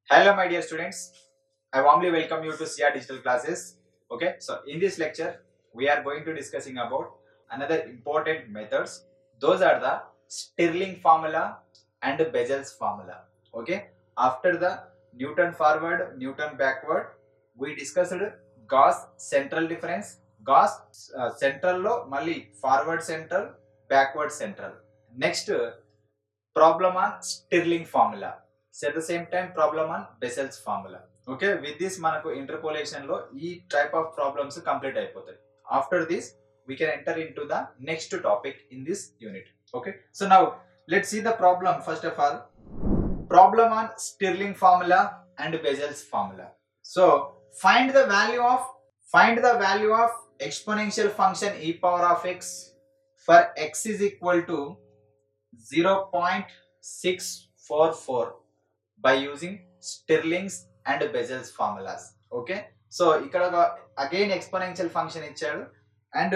Hello, my dear students. I warmly welcome you to CR Digital Classes. Okay, so in this lecture, we are going to discussing about another important methods. Those are the Stirling formula and Bezel's formula. Okay, after the Newton forward, Newton backward, we discussed Gauss central difference. Gauss central lo mali forward central, backward central. Next problem on Stirling formula. So at the same time problem on Bessel's formula. Okay, with this manaku interpolation lo ee type of problems complete అయిపోతాయి. After this we can enter into the next topic in this unit. Okay, so now let's see the problem. First of all, problem on Stirling formula and Bessel's formula. So find the value of exponential function e power of x for x is equal to 0.644 by using Stirling's and Bessel's formulas. Okay, so ఇక్కడ again exponential function ఇచ్చాడు and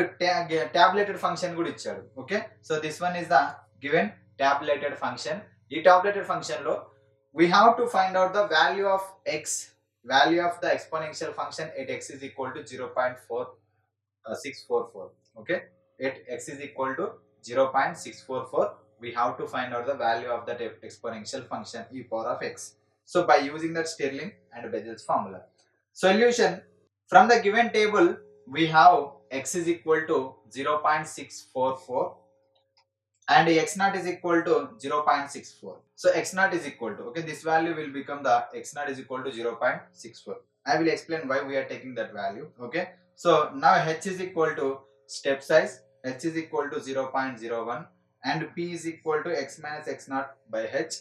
tabulated function కూడా ఇచ్చాడు. Okay, so this one is the given tabulated function. ఈ tabulated function లో we have to find out the value of x, value of the exponential function at x is equal to 0.644. Okay, at x is equal to 0.644, we have to find out the value of that exponential function e power of x. So by using that Stirling and Bessel's formula. Solution: from the given table we have x is equal to 0.644 and x naught is equal to 0.64. So x naught is equal to, okay, this value will become the x naught is equal to 0.64. I will explain why we are taking that value. Okay, so now h is equal to step size, h is equal to 0.01 and p is equal to x minus x naught by h.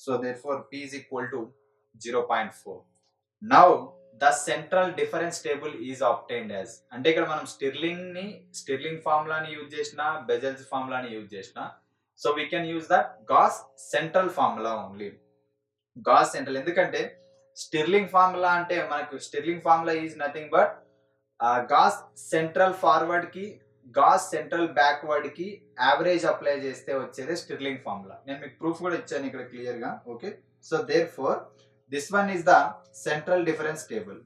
So therefore p is equal to 0.4. Now the central difference table is obtained as, అంటే ఇక్కడ మనం Stirling ఫార్ములాని use చేసిన, Bessel's ఫార్ములాని use చేసిన, so we can use the Gauss central formula only. Gauss central, ఎందుకంటే Stirling formula అంటే మనకు Stirling formula is nothing but Gauss central forward కి గాస్ సెంట్రల్ బ్యాక్వర్డ్ కి యావరేజ్ అప్లై చేస్తే వచ్చేదే స్టిర్లింగ్ ఫార్ములా. నేను మీకు ప్రూఫ్ కూడా ఇచ్చాను ఇక్కడ క్లియర్ గా. Okay, so therefore this one is the central difference table.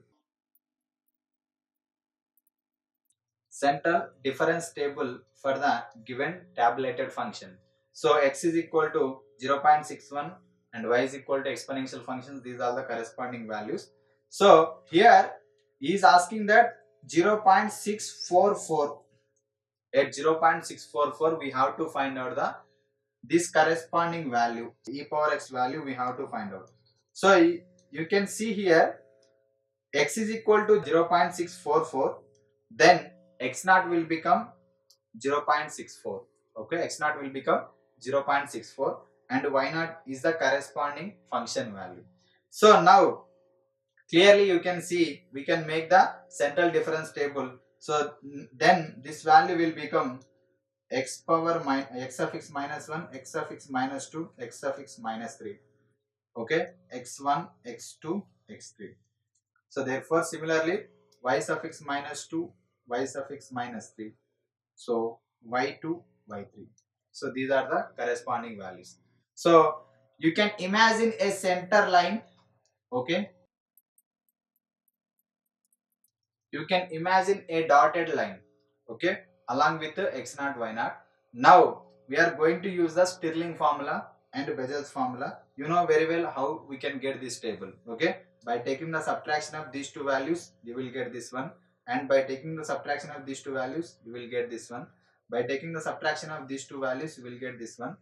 Central difference table for the given tabulated function. So x is equal to 0.61 and y is equal to exponential functions. These are the corresponding values. So here he is asking that 0.644. At 0.644 we have to find out the this corresponding value, e power x value we have to find out. So you can see here x is equal to 0.644, then x naught will become 0.64. Okay, x naught will become 0.64 and y naught is the corresponding function value. So now clearly you can see we can make the central difference table. So then this value will become x power x of x minus 1, x of x minus 2, x of x minus 3. Okay, x1, x2, x3. So therefore similarly y of x minus 2, y of x minus 3, so y2, y3. So these are the corresponding values. So you can imagine a center line. Okay, you can imagine a dotted line, okay, along with the x naught, y naught. Now we are going to use the Stirling formula and Bessel's formula. You know very well how we can get this table. Okay, by taking the subtraction of these two values you will get this one, and by taking the subtraction of these two values you will get this one, by taking the subtraction of these two values you will get this one,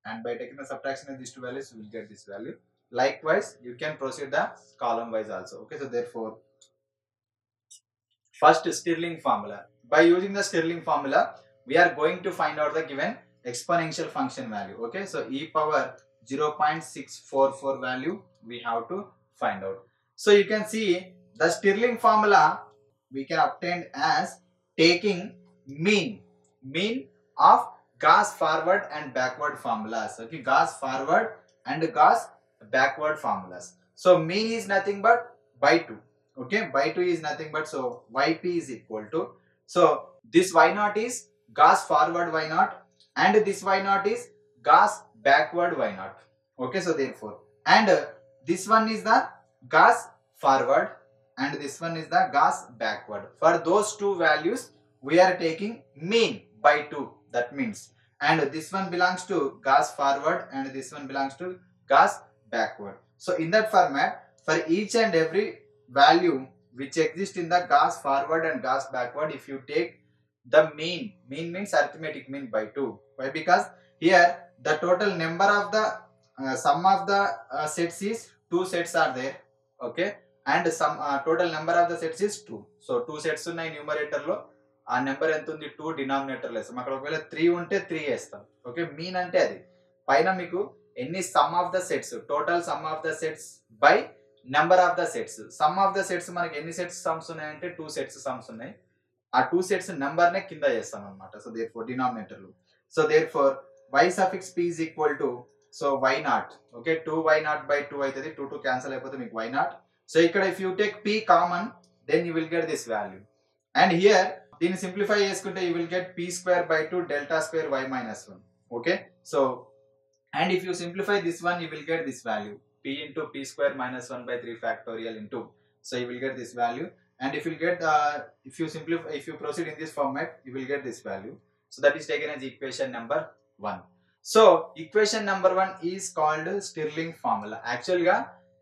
and by taking the subtraction of these two values you will get this value. Likewise you can proceed the column wise also. Okay, so therefore first Stirling formula. By using the Stirling formula we are going to find out the given exponential function value. Okay, so e power 0.644 value we have to find out. So you can see the Stirling formula we can obtain as taking mean of Gauss forward and backward formulas. Okay, Gauss forward and Gauss backward formulas. So mean is nothing but by 2. Okay, by 2 is nothing but, so yp is equal to, so this y naught is Gauss forward y naught and this y naught is Gauss backward y naught. Okay, so therefore, and this one is the Gauss forward and this one is the Gauss backward. For those two values, we are taking mean by 2. That means, and this one belongs to Gauss forward and this one belongs to Gauss backward. So in that format, for each and every value which exists in the Gauss forward and Gauss backward, if you take the mean means arithmetic mean by 2. Why? Because here the total number of the sum of the sets is 2 sets are there. Okay, and some total number of the sets is 2. So 2 sets ఉన్నాయి numerator లో, ఆ number ఎంత ఉంది 2 denominator లో వేస్తాం. అక్కడ ఒకవేళ 3 ఉంటే 3 వేస్తాం. ఓకే, మీన్ అంటే అది పైన మీకు ఎన్ని some of the sets, total some of the sets by number of the sets. Some of the sets మనకి ఎన్ని సెట్స్ సమ్స్ ఉన్నాయంటే 2 సెట్స్ సమ్స్ ఉన్నాయి. ఆ 2 సెట్స్ నెంబర్ నే కింద చేస్తాం అన్నమాట. సో దేర్ ఫోర్ డినామినేటర్ లో. So therefore y suffix p is equal to so y naught. Okay, 2y naught by 2 అవుతుంది. 2 2 క్యాన్సిల్ అయిపోతే మీకు y నాట్. సో ఇక్కడ if you take p common then you will get this value. And here దీన్ని simplify చేసుకుంటే you will get p square by 2 delta square y minus 1. Okay, so and if you simplify this one you will get this value, p into p square minus 1 by 3 factorial into, so you will get this value. And if you get if you simplify, if you proceed in this format you will get this value. So that is taken as equation number 1. So equation number 1 is called Stirling formula. Actually ga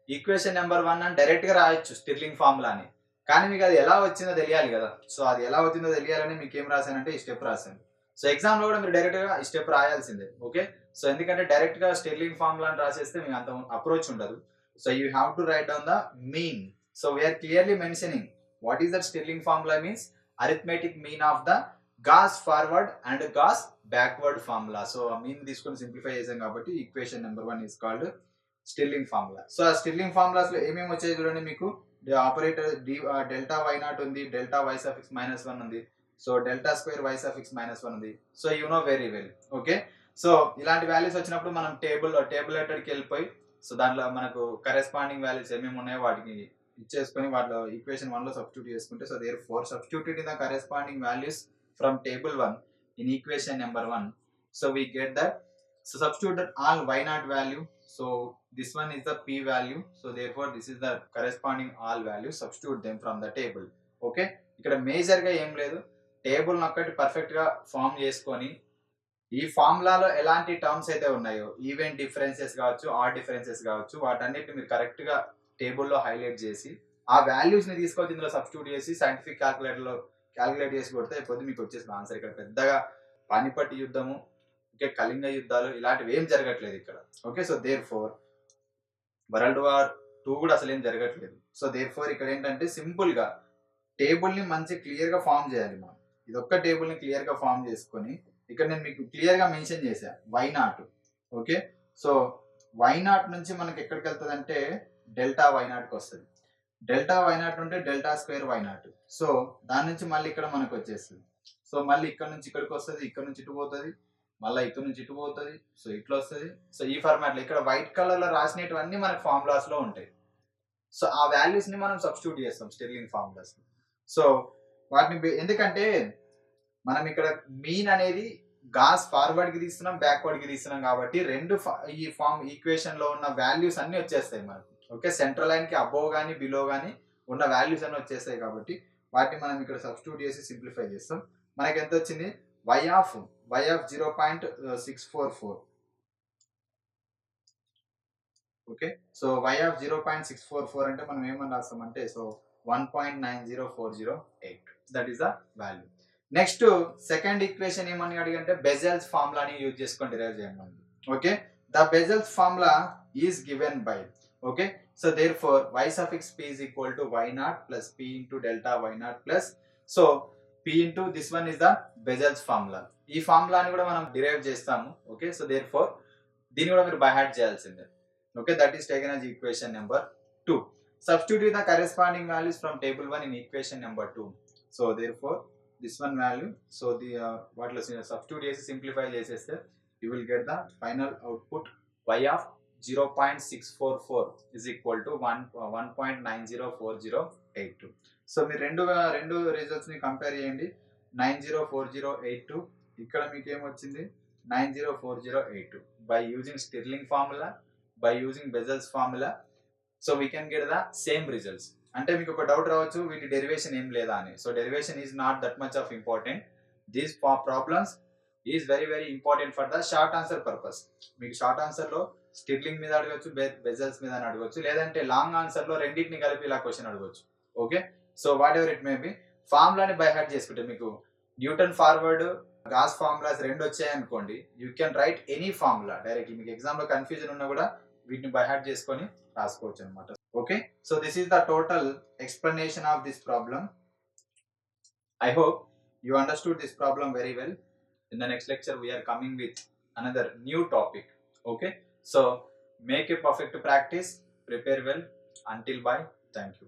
equation number 1 అని direct గా రాయొచ్చు Stirling formula అని, కానీ మీకు అది ఎలా వచ్చిందో తెలియాలి కదా. సో అది ఎలా వచ్చిందో తెలియాలని మీకు ఏం రాశానంటే ఈ స్టెప్ రాశాను. సో ఎగ్జామ్ లో కూడా మీరు డైరెక్ట్ గా ఈ స్టెప్ రాయాల్సిందే. ఓకే, సో ఎందుకంటే డైరెక్ట్ గా స్టిర్లింగ్ ఫార్ములా అని రాసేస్తే మీకు అంత అప్రోచ్ ఉండదు. So you have to write down the mean. So we're clearly mentioning what is that Stirling formula means arithmetic mean of the Gauss forward and Gauss backward formula. So ఆ mean తీసుకొని simplify చేసాం కాబట్టి equation number 1 is called Stirling formula. So ఆ Stirling formulas లో ఏమేమి వచ్చాయి చూడండి. మీకు ఆపరేటర్ డెల్టా వై నాట్ ఉంది, డెల్టా వై సఫిక్స్ మైనస్ 1 ఉంది, so delta square y suffix minus 1 ఉంది. So you know very well. Okay, so ఇలాంటి వాల్యూస్ వచ్చినప్పుడు మనం టేబులేటర్కి వెళ్ళిపోయి సో దాంట్లో మనకు కరెస్పాండింగ్ వాల్యూస్ ఏమేమి ఉన్నాయో వాటికి ఇచ్చేసుకొని వాటిలో ఈక్వేషన్ 1 లో సబ్స్టిట్యూట్ చేసుకుంటే, so therefore substituted in the corresponding values from table 1 in equation number 1. So we get that. So substitute all y naught value. So this one is the p value. So therefore this is the corresponding all values. Substitute them from the table. Okay. ఇక్కడ major గా ఏం లేదు, table ఒక్కటి perfect గా form చేసుకొని ఈ ఫార్ములాలో ఎలాంటి terms అయితే ఉన్నాయో, ఈవెన్ డిఫరెన్సెస్ కావచ్చు, ఆడ్ డిఫరెన్సెస్ కావచ్చు, వాటన్నిటిని మీరు కరెక్ట్ గా టేబుల్లో హైలైట్ చేసి ఆ వాల్యూస్ ని తీసుకొచ్చి ఇందులో సబ్స్టిట్యూట్ చేసి సైంటిఫిక్ క్యాల్కులేటర్ లో క్యాల్కులేట్ చేసి కొడితే అయిపోతే మీకు వచ్చేసిన ఆన్సర్. ఇక్కడ పెద్దగా పానిపట్టి యుద్ధము, ఓకే, కళింగ యుద్ధాలు ఇలాంటివి ఏం జరగట్లేదు ఇక్కడ. Okay, so therefore world war 2 కూడా అసలు ఏం జరగట్లేదు. సో దేర్ ఫోర్ ఇక్కడ ఏంటంటే సింపుల్ గా టేబుల్ ని మంచి క్లియర్ గా ఫామ్ చేయాలి మనం. ఇది ఒక్క టేబుల్ ని క్లియర్ గా ఫామ్ చేసుకొని ఇక్కడ నేను మీకు క్లియర్ గా మెన్షన్ చేశా y naught. Okay, so y naught నుంచి మనకి ఎక్కడికి వెళ్తుంది అంటే డెల్టా వై నాట్కి వస్తుంది. డెల్టా వై నాట్ ఉంటే delta square y naught. So దాని నుంచి మళ్ళీ ఇక్కడ మనకు వచ్చేస్తుంది. సో మళ్ళీ ఇక్కడ నుంచి ఇక్కడికి వస్తుంది, ఇక్కడ నుంచి ఇటు పోతుంది, మళ్ళీ ఇక్కడ నుంచి ఇటు పోతుంది, సో ఇట్లా వస్తుంది. సో ఈ ఫార్మాట్ లో ఇక్కడ వైట్ కలర్ లో రాసినటువన్నీ మనకి ఫార్ములాస్ లో ఉంటాయి. సో ఆ వాల్యూస్ ని మనం సబ్స్టిట్యూట్ చేస్తాం స్టిర్లింగ్ ఫార్ములాస్. సో వాటిని ఎందుకంటే మనం ఇక్కడ మీన్ అనేది గాస్ ఫార్వర్డ్ కి తీస్తున్నాం, బ్యాక్వర్డ్ కి తీస్తున్నాం కాబట్టి రెండు ఈ ఫార్మ్ ఈక్వేషన్ లో ఉన్న వాల్యూస్ అన్ని వచ్చేస్తాయి మనకు. ఓకే, సెంట్రల్ లైన్ కి అబోవ్ గానీ బిలో గానీ ఉన్న వాల్యూస్ అన్ని వచ్చేస్తాయి కాబట్టి వాటిని మనం ఇక్కడ సబ్స్టిట్యూట్ చేసి సింప్లిఫై చేస్తాం. మనకి ఎంత వచ్చింది? y of 0.644. Okay, so y of 0.644 అంటే మనం ఏమని రాస్తామంటే so 1.90408, that is the value. Next second equation ఏమని అడిగంటే బెజెల్స్ ఫార్ములాని యూజ్ చేసుకొని డిరైవ్ చేయమని. Okay, the Bessel's formula is given by, okay, so therefore y suffix p is equal to y naught plus p into delta y naught plus so p into this one is the Bezel's formula. ఈ ఫార్ములాని కూడా మనం derive చేస్తాము. Okay, so therefore దీన్ని కూడా మీరు by heart చేయాల్సిందే. Okay, that is taken as equation number 2. Substitute the corresponding values from table 1 in equation number 2. So therefore this one value, so the వాటిలో substitute చేసి సింప్లిఫై చేసేస్తే you will get the final output y of 0.644 is equal to 1.904082. So మీరు రెండు results ని compare చేయండి. 904082 ఇక్కడ మీకు ఏమొచ్చింది 904082 by using Stirling formula, by using bezels formula so we can get the same results. అంటే మీకు ఒక డౌట్ రావచ్చు, వీటి డెరివేషన్ ఏం లేదా అని. So derivation is not that much of important. These problems is very very important for the short answer purpose. మీకు short answer లో స్టిర్లింగ్ మీద అడగచ్చు, బెజల్స్ మీద అడగచ్చు, లేదంటే లాంగ్ ఆన్సర్ లో రెండింటిని కలిపి ఇలా క్వశ్చన్ అడగచ్చు. Okay, so whatever it may be, ఫార్ములాని బై హార్ట్ చేసుకుంటే మీకు న్యూటన్ ఫార్వర్డ్, గాస్ ఫార్ములాస్ రెండు వచ్చాయి అనుకోండి, you can write any formula directly. మీకు ఎగ్జామ్ లో కన్ఫ్యూజన్ ఉన్నా కూడా వీటిని బై హార్ట్ చేసుకొని రాసుకోవచ్చు అనమాట. Okay, so this is the total explanation of this problem. I hope you understood this problem very well. In the next lecture, we are coming with another new topic. Okay, so make a perfect practice, prepare well. Until bye, thank you.